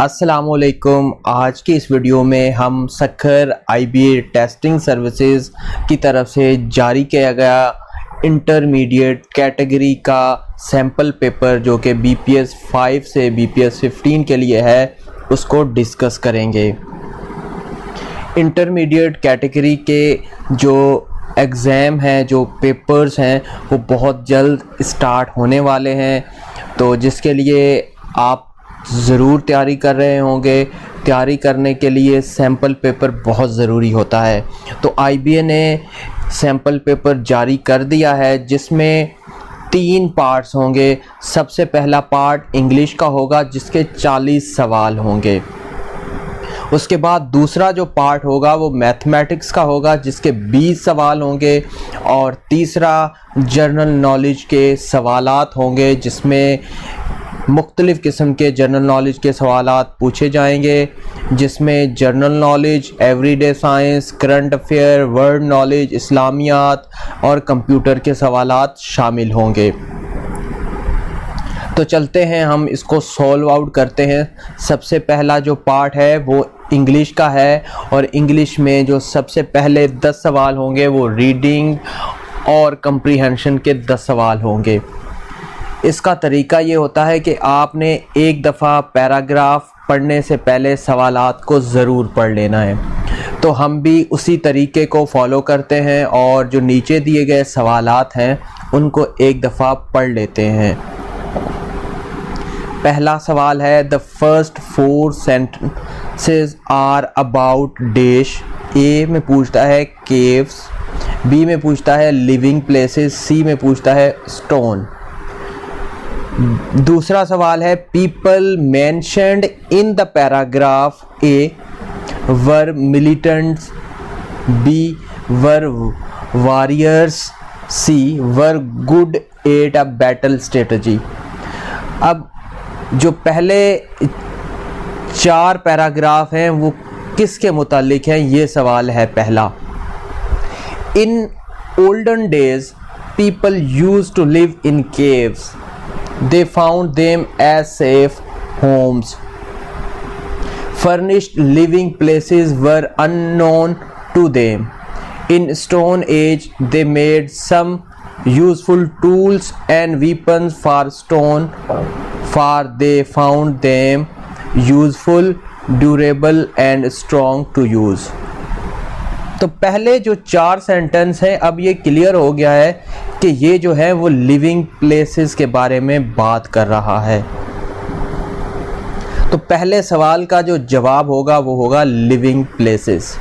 अस्सलामुअलैकुम। आज की इस वीडियो में हम सखर IBA टेस्टिंग सर्विसेज की तरफ से जारी किया गया इंटरमीडिएट कैटेगरी का सैम्पल पेपर जो कि BPS 5 से BPS 15 के लिए है उसको डिस्कस करेंगे। इंटरमीडिएट कैटेगरी के जो एग्ज़ाम हैं, जो पेपर्स हैं, वो बहुत जल्द स्टार्ट होने वाले हैं, तो जिसके लिए आप ज़रूर तैयारी कर रहे होंगे। तैयारी करने के लिए सैम्पल पेपर बहुत ज़रूरी होता है। तो IBA ने सैम्पल पेपर जारी कर दिया है जिसमें 3 पार्ट्स होंगे। सबसे पहला पार्ट इंग्लिश का होगा जिसके 40 सवाल होंगे। उसके बाद दूसरा जो पार्ट होगा वो मैथमेटिक्स का होगा जिसके 20 सवाल होंगे। और तीसरा जनरल नॉलेज के सवालात होंगे जिसमें मुख्तलिफ़ किस्म के जनरल नॉलेज के सवालात पूछे जाएंगे, जिसमें general knowledge, everyday science, current affair, world knowledge, इस्लामियात और कंप्यूटर के सवालात शामिल होंगे। तो चलते हैं, हम इसको सॉल्व आउट करते हैं। सबसे पहला जो पार्ट है वो इंग्लिश का है और इंग्लिश में जो सबसे पहले 10 सवाल होंगे वो रीडिंग और कंप्रीहेंशन के 10 सवाल होंगे। इसका तरीका ये होता है कि आपने एक दफ़ा पैराग्राफ पढ़ने से पहले सवालात को ज़रूर पढ़ लेना है। तो हम भी उसी तरीके को फॉलो करते हैं और जो नीचे दिए गए सवालात हैं उनको एक दफ़ा पढ़ लेते हैं। पहला सवाल है, the first 4 sentences are about dash. A में पूछता है केव्स, बी में पूछता है लिविंग प्लेसेस, सी में पूछता है स्टोन। दूसरा सवाल है, people mentioned in the paragraph A were militants, B were warriors, C were good at a battle strategy. अब जो पहले 4 पैराग्राफ हैं वो किसके मुतालिक हैं, ये सवाल है पहला। In olden days people used to live in caves, they found them as safe homes. Furnished living places were unknown to them. In Stone Age they made some useful tools and weapons for stone, for they found them useful, durable and strong to use. तो पहले जो 4 sentence हैं अब ये clear हो गया है कि ये जो है वो लिविंग प्लेसेस के बारे में बात कर रहा है। तो पहले सवाल का जो जवाब होगा वो होगा लिविंग प्लेसेस।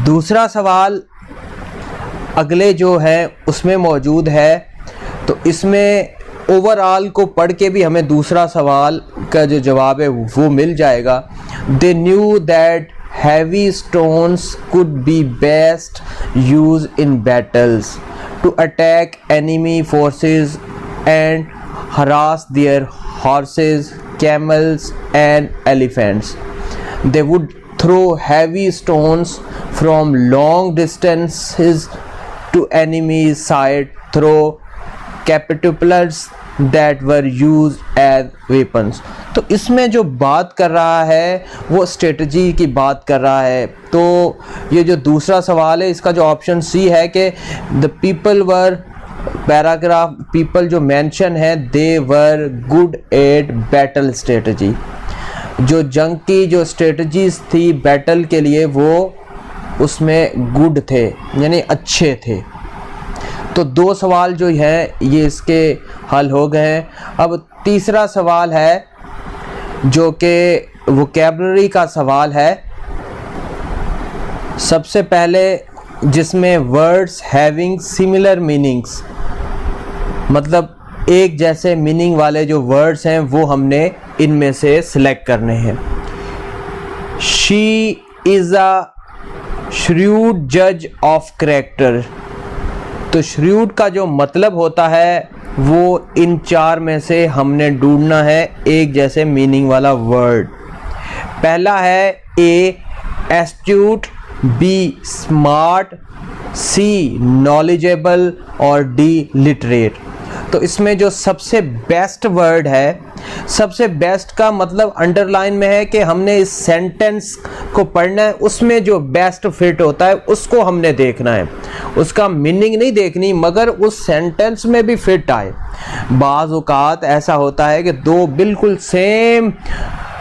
दूसरा सवाल अगले जो है उसमें मौजूद है, तो इसमें ओवरऑल को पढ़ के भी हमें दूसरा सवाल का जो जवाब है वो मिल जाएगा। They knew that heavy stones could be best used in battles to attack enemy forces and harass their horses, camels and elephants. They would throw heavy stones from long distances to enemy's side through catapults that were used as weapons. तो इसमें जो बात कर रहा है वो strategy की बात कर रहा है। तो ये जो दूसरा सवाल है इसका जो ऑप्शन सी है कि the people were, paragraph people जो मेंशन है, they were good at battle strategy. जो जंग की जो स्ट्रेटजीज थी बैटल के लिए वो उसमें गुड थे, यानी अच्छे थे। तो 2 सवाल जो हैं ये इसके हल हो गए हैं। अब तीसरा सवाल है जो कि वोकैबुलरी का सवाल है। सबसे पहले जिसमें वर्ड्स हैविंग सिमिलर मीनिंग्स, मतलब एक जैसे मीनिंग वाले जो वर्ड्स हैं वो हमने इनमें से सिलेक्ट करने हैं। शी इज़ अ श्रूड जज ऑफ कैरेक्टर। तो श्रूड का जो मतलब होता है वो इन 4 में से हमने ढूंढना है एक जैसे मीनिंग वाला वर्ड। पहला है ए एस्ट्यूट, बी स्मार्ट, सी नॉलेजेबल और डी लिटरेट। तो इसमें जो सबसे बेस्ट वर्ड है सबसे बेस्ट का मतलब अंडरलाइन में है कि हमने इस सेंटेंस को पढ़ना है, उसमें जो बेस्ट फिट होता है उसको हमने देखना है, उसका मीनिंग नहीं देखनी, मगर उस सेंटेंस में भी फिट आए। बाज़ औक़ात ऐसा होता है कि दो बिल्कुल सेम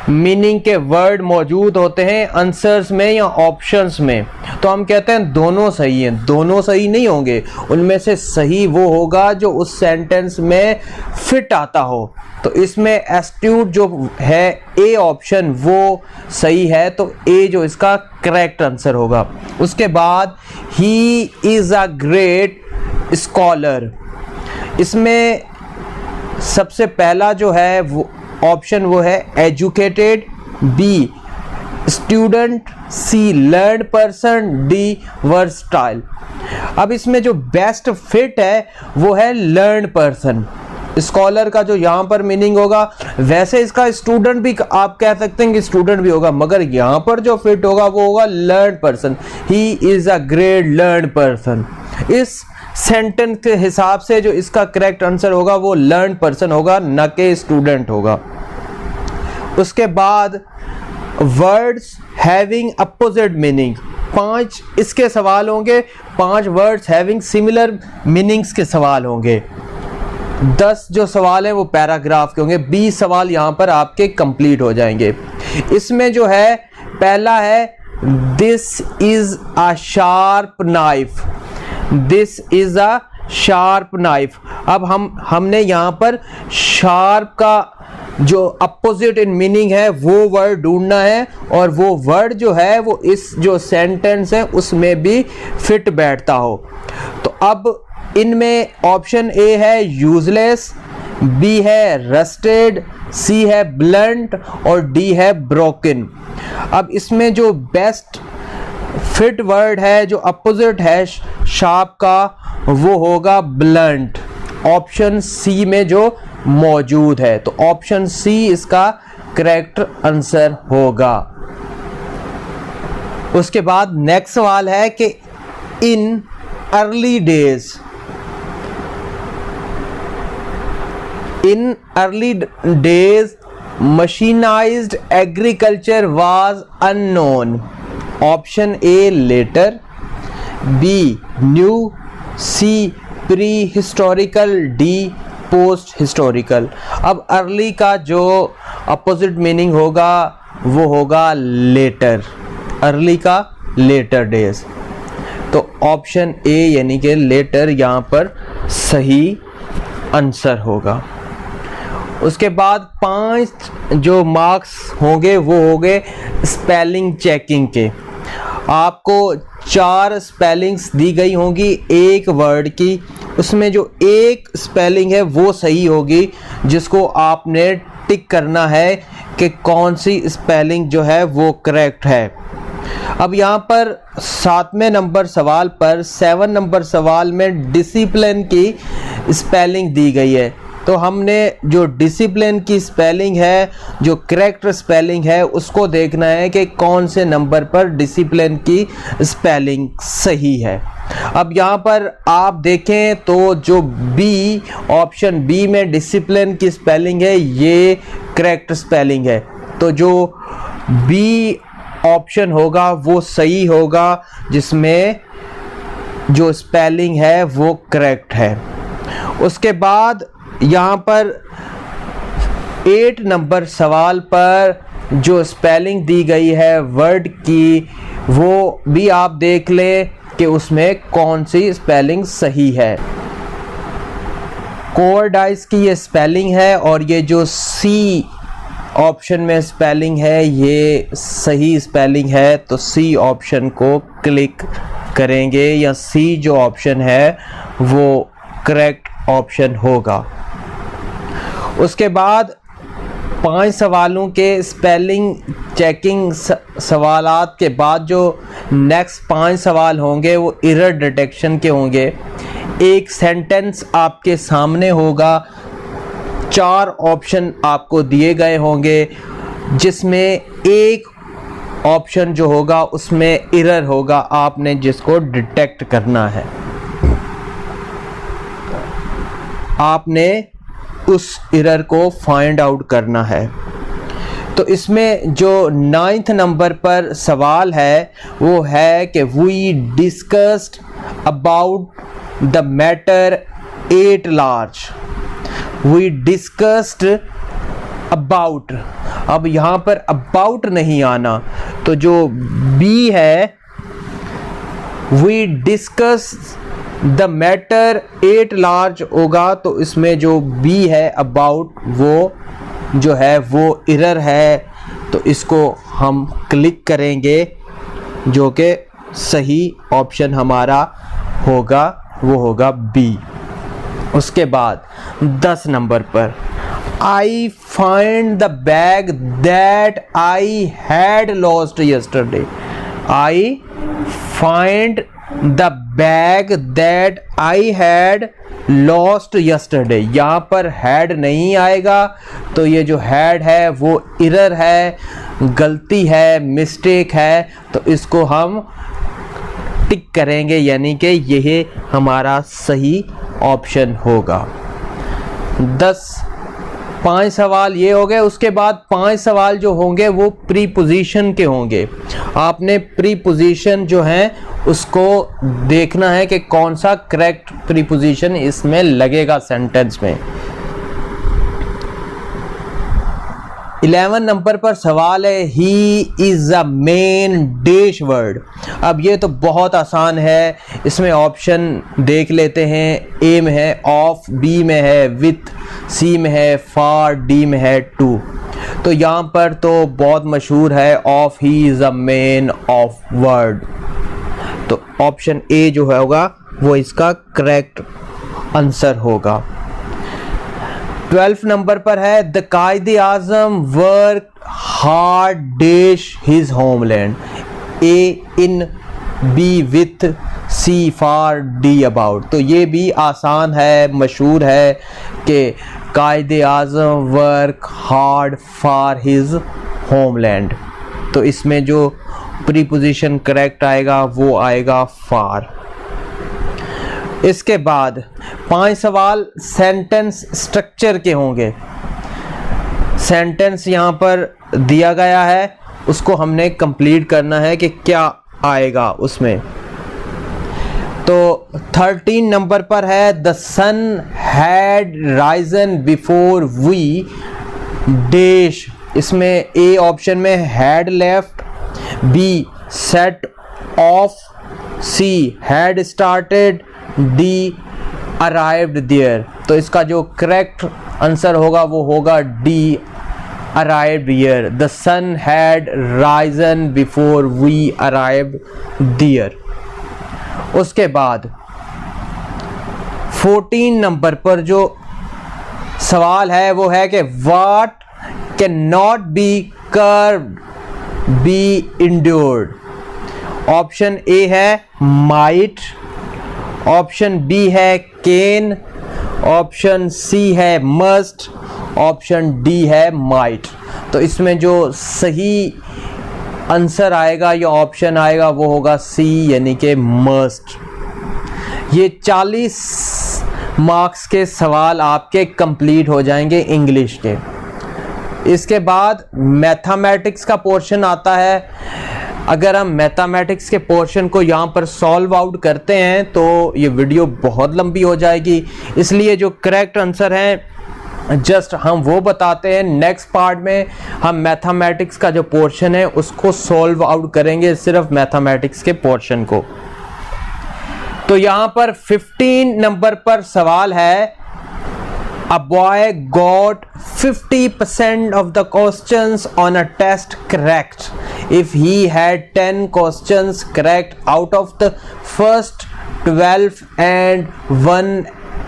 मीनिंग के वर्ड मौजूद होते हैं आंसर्स में या ऑप्शंस में, तो हम कहते हैं दोनों सही हैं। दोनों सही नहीं होंगे, उनमें से सही वो होगा जो उस सेंटेंस में फिट आता हो। तो इसमें एस्ट्यूट जो है ए ऑप्शन वो सही है, तो ए जो इसका करेक्ट आंसर होगा। उसके बाद he is a great scholar, इसमें सबसे पहला जो है वो ऑप्शन वो है एजुकेटेड, बी स्टूडेंट, सी लर्न पर्सन, डी वर्सटाइल। अब इसमें जो बेस्ट फिट है वो है लर्न पर्सन। स्कॉलर का जो यहाँ पर मीनिंग होगा, वैसे इसका स्टूडेंट भी आप कह सकते हैं कि स्टूडेंट भी होगा, मगर यहाँ पर जो फिट होगा वो होगा learn person. He is a great learn person. इस सेंटेंस के हिसाब से जो इसका करेक्ट आंसर होगा वो लर्न पर्सन होगा, न कि स्टूडेंट होगा। उसके बाद वर्ड्स हैविंग अपोजिट मीनिंग, 5 इसके सवाल होंगे, 5 वर्ड्स हैविंग सिमिलर मीनिंग्स के सवाल होंगे। 10 जो सवाल हैं वो पैराग्राफ के होंगे, 20 सवाल यहाँ पर आपके कंप्लीट हो जाएंगे। इसमें जो है पहला है this is a sharp knife, this is a sharp knife. अब हमने यहाँ पर शार्प का जो अपोजिट इन मीनिंग है वो वर्ड ढूंढना है, और वो वर्ड जो है वो इस जो सेंटेंस है उसमें भी फिट बैठता हो। तो अब इनमें ऑप्शन ए है यूजलेस, बी है रस्टेड, सी है ब्लंट और डी है ब्रोकन। अब इसमें जो बेस्ट फिट वर्ड है जो अपोजिट है शार्प का वो होगा ब्लंट, ऑप्शन सी में जो मौजूद है। तो ऑप्शन सी इसका करेक्ट आंसर होगा। उसके बाद नेक्स्ट सवाल है कि in early days, in early days mechanised agriculture was unknown. Option A later, B new, C pre historical, D post historical. अब अर्ली का जो अपोजिट मीनिंग होगा वो होगा लेटर, अर्ली का लेटर डेज। तो ऑप्शन ए यानी कि लेटर यहाँ पर सही आंसर होगा। उसके बाद 5 जो मार्क्स होंगे वो होंगे स्पेलिंग चेकिंग के। आपको 4 स्पेलिंग्स दी गई होंगी एक वर्ड की, उसमें जो एक स्पेलिंग है वो सही होगी, जिसको आपने टिक करना है कि कौन सी स्पेलिंग जो है वो करेक्ट है। अब यहाँ पर 7वें नंबर सवाल पर 7 नंबर सवाल में डिसिप्लिन की स्पेलिंग दी गई है, तो हमने जो डिसिप्लिन की स्पेलिंग है, जो करेक्ट स्पेलिंग है, उसको देखना है कि कौन से नंबर पर डिसिप्लिन की स्पेलिंग सही है। अब यहाँ पर आप देखें तो जो बी ऑप्शन बी में डिसिप्लिन की स्पेलिंग है ये करेक्ट स्पेलिंग है, तो जो बी ऑप्शन होगा वो सही होगा, जिसमें जो स्पेलिंग है वो करेक्ट है। उसके बाद यहाँ पर 8 नंबर सवाल पर जो स्पेलिंग दी गई है वर्ड की, वो भी आप देख लें कि उसमें कौन सी स्पेलिंग सही है। कोवर्डाइस की ये स्पेलिंग है, और ये जो सी ऑप्शन में स्पेलिंग है ये सही स्पेलिंग है, तो सी ऑप्शन को क्लिक करेंगे, या सी जो ऑप्शन है वो करेक्ट ऑप्शन होगा। उसके बाद 5 सवालों के स्पेलिंग चेकिंग सवालात के बाद जो नेक्स्ट 5 सवाल होंगे वो एरर डिटेक्शन के होंगे। एक सेंटेंस आपके सामने होगा, 4 ऑप्शन आपको दिए गए होंगे, जिसमें एक ऑप्शन जो होगा उसमें एरर होगा, आपने जिसको डिटेक्ट करना है। आपने उस एरर को फाइंड आउट करना है। तो इसमें जो 9th नंबर पर सवाल है वो है कि we discussed about the matter at large. We discussed about, अब यहाँ पर अबाउट नहीं आना, तो जो बी है we discuss the matter at large होगा, तो इसमें जो बी है अबाउट वो जो है वो एरर है, तो इसको हम क्लिक करेंगे, जो कि सही ऑप्शन हमारा होगा वो होगा बी। उसके बाद 10 नंबर पर I find the bag that I had lost yesterday. I find the bag that I had lost yesterday, यहाँ पर हैड नहीं आएगा, तो ये जो हैड है वो एरर है, गलती है, मिस्टेक है, तो इसको हम टिक करेंगे, यानी कि यह हमारा सही ऑप्शन होगा। 5 सवाल ये हो गए। उसके बाद 5 सवाल जो होंगे वो प्रीपोजिशन के होंगे। आपने प्रीपोजिशन जो है उसको देखना है कि कौन सा करेक्ट प्रीपोजिशन इसमें लगेगा सेंटेंस में। 11 नंबर पर सवाल है he is a main dash word. अब ये तो बहुत आसान है, इसमें ऑप्शन देख लेते हैं। ए में है ऑफ, बी में है विथ, सी में है फॉर, डी में है टू। तो यहाँ पर तो बहुत मशहूर है of, he is a main of word, तो ऑप्शन ए जो है होगा वो इसका करेक्ट आंसर होगा। 12 नंबर पर है the Quaid-e Azam work hard dash his homeland. A in, B with, C for, D about. तो ये भी आसान है, मशहूर है कि Quaid-e Azam work hard for his homeland, तो इसमें जो प्रीपोजिशन करेक्ट आएगा वो आएगा फॉर। इसके बाद 5 सवाल सेंटेंस स्ट्रक्चर के होंगे। सेंटेंस यहाँ पर दिया गया है, उसको हमने कंप्लीट करना है कि क्या आएगा उसमें। तो 13 नंबर पर है the sun had risen before we dash. इसमें ए ऑप्शन में had left, B set off, C had started, D arrived there. तो इसका जो करेक्ट आंसर होगा वो होगा D arrived there. The sun had risen before we arrived there. उसके बाद 14 नंबर पर जो सवाल है वो है कि what can not be cured be endured. Option A है माइट, ऑप्शन बी है कैन, ऑप्शन सी है मस्ट, ऑप्शन डी है माइट। तो इसमें जो सही आंसर आएगा या ऑप्शन आएगा वो होगा सी, यानी कि मस्ट। ये 40 मार्क्स के सवाल आपके कंप्लीट हो जाएंगे इंग्लिश के। इसके बाद मैथमेटिक्स का पोर्शन आता है। अगर हम मैथमेटिक्स के पोर्शन को यहाँ पर सॉल्व आउट करते हैं तो ये वीडियो बहुत लंबी हो जाएगी, इसलिए जो करेक्ट आंसर है जस्ट हम वो बताते हैं। नेक्स्ट पार्ट में हम मैथमेटिक्स का जो पोर्शन है उसको सॉल्व आउट करेंगे, सिर्फ मैथमेटिक्स के पोर्शन को। तो यहाँ पर 15 नंबर पर सवाल है A boy got 50% of the questions on a test correct if he had 10 questions correct out of the first 12 and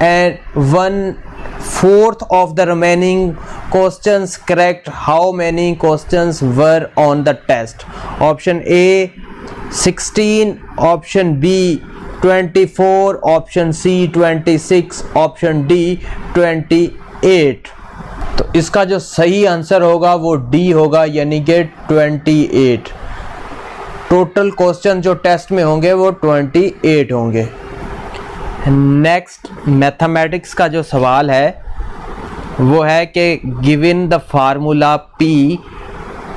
1/4 of the remaining questions correct. How many questions were on the test? Option A 16, option B 24, option C 26, option D 28। तो इसका जो सही answer होगा वो D होगा, यानी कि 28। Total question जो टेस्ट में होंगे वो 28 होंगे। नेक्स्ट मैथमेटिक्स का जो सवाल है वो है कि given the formula P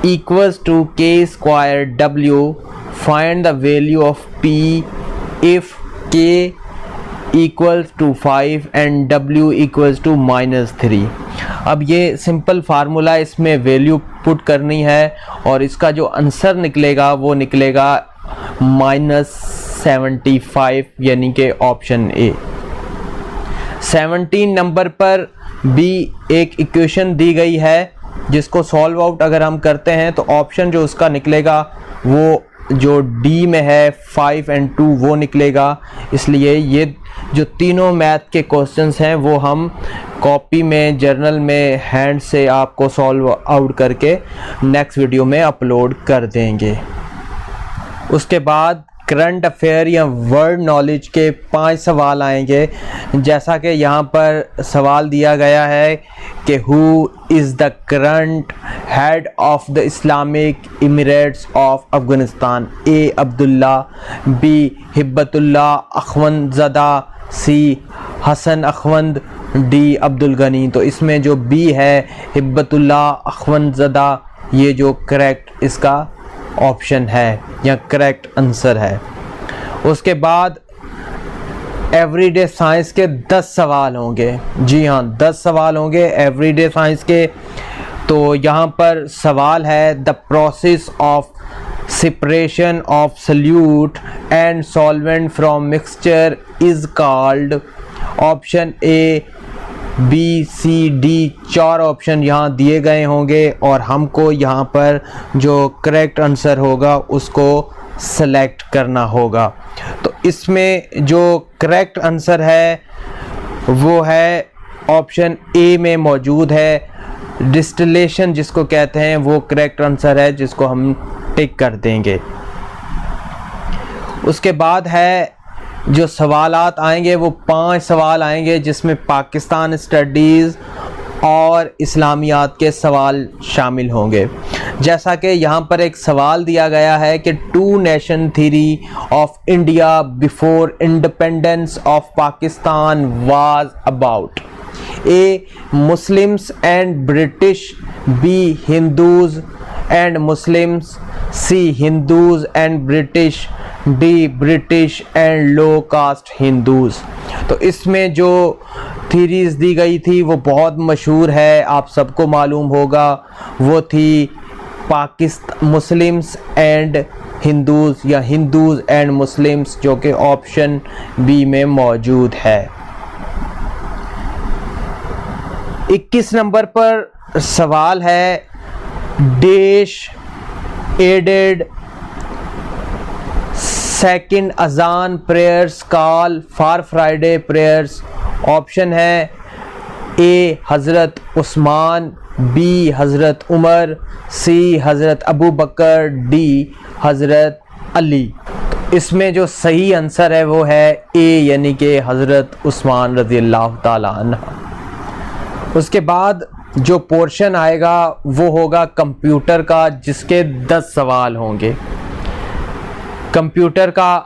equals to K square W, find the value of P if K equals to 5 and W equals to -3। अब ये सिंपल फार्मूला, इसमें वैल्यू पुट करनी है और इसका जो आंसर निकलेगा वो निकलेगा -75, यानी कि ऑप्शन ए। 17 नंबर पर भी एक इक्वेशन दी गई है जिसको सॉल्व आउट अगर हम करते हैं तो ऑप्शन जो उसका निकलेगा वो जो डी में है 5 और 2 वो निकलेगा। इसलिए ये जो तीनों मैथ के क्वेश्चंस हैं वो हम कॉपी में, जर्नल में हैंड से आपको सॉल्व आउट करके नेक्स्ट वीडियो में अपलोड कर देंगे। उसके बाद करंट अफेयर या वर्ल्ड नॉलेज के 5 सवाल आएंगे। जैसा कि यहाँ पर सवाल दिया गया है कि who is the current head of the Islamic emirates of Afghanistan? A Abdullah, B Hibatullah Akhundzada, C Hasan Akhund, D Abdul Ghani. तो इसमें जो बी है हिब्बतुल्लाह अखवंदज़दा, ये जो करेक्ट इसका ऑप्शन है या करेक्ट आंसर है। उसके बाद एवरीडे साइंस के 10 सवाल होंगे। जी हाँ, 10 सवाल होंगे एवरीडे साइंस के। तो यहाँ पर सवाल है the process of separation of solute and solvent from mixture is called. Option A, B, C, D, 4 option यहाँ दिए गए होंगे और हमको यहाँ पर जो करेक्ट आंसर होगा उसको सेलेक्ट करना होगा। तो इसमें जो करेक्ट आंसर है वो है ऑप्शन ए में मौजूद है, डिस्टिलेशन जिसको कहते हैं, वो करेक्ट आंसर है जिसको हम टिक कर देंगे। उसके बाद है जो सवालात आएंगे वो 5 सवाल आएंगे जिसमें पाकिस्तान स्टडीज़ और इस्लामियात के सवाल शामिल होंगे। जैसा कि यहाँ पर एक सवाल दिया गया है कि 2 nation theory of India before independence of Pakistan was about. A, Muslims and British, B, Hindus and Muslims, C, Hindus and British, D, British and low caste Hindus. तो इसमें जो थीरीज दी गई थी वो बहुत मशहूर है, आप सबको मालूम होगा, वो थी पाकिस्तान मुस्लिम्स एंड हिंदूज या हिंदूज एंड मुस्लिम्स, जो कि ऑप्शन बी में मौजूद है। 21 नंबर पर सवाल है डैश एडेड सेकंड अजान prayers call for Friday prayers. Option है ए हज़रत उस्मान, बी हज़रत उमर, सी हज़रत अबू बकर, डी हज़रत अली। तो इसमें जो सही आंसर है वो है ए, यानी कि हज़रत उस्मान रज़ी अल्लाह ताला अन्हा। उसके बाद जो पोर्शन आएगा वो होगा कंप्यूटर का, जिसके 10 सवाल होंगे। कंप्यूटर का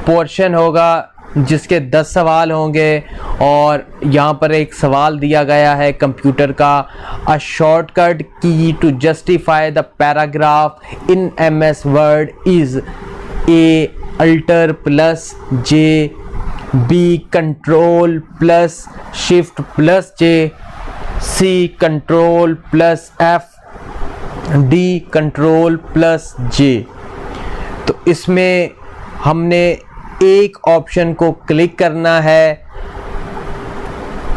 पोर्शन होगा जिसके 10 सवाल होंगे और यहाँ पर एक सवाल दिया गया है कंप्यूटर का, a shortcut key to justify the paragraph in MS Word is A alt plus J, B control plus shift plus J, C control plus F, D control plus J. तो इसमें हमने एक ऑप्शन को click करना है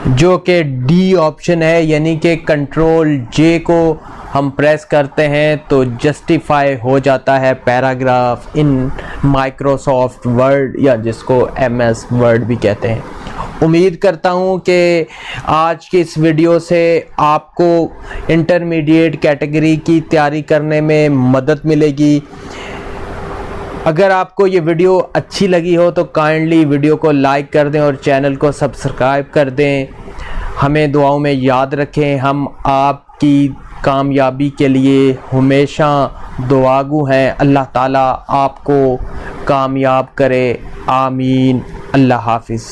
जो कि D option है, यानी कि कंट्रोल जे को हम प्रेस करते हैं तो जस्टिफाई हो जाता है पैराग्राफ इन माइक्रोसॉफ्ट वर्ड या जिसको MS वर्ड भी कहते हैं। उम्मीद करता हूँ कि आज की इस वीडियो से आपको इंटरमीडिएट कैटेगरी की तैयारी करने में मदद मिलेगी। अगर आपको ये वीडियो अच्छी लगी हो तो काइंडली वीडियो को लाइक कर दें और चैनल को सब्सक्राइब कर दें। हमें दुआओं में याद रखें, हम आपकी कामयाबी के लिए हमेशा दुआगू हैं। अल्लाह ताला आपको कामयाब करे, आमीन। अल्लाह हाफिज़।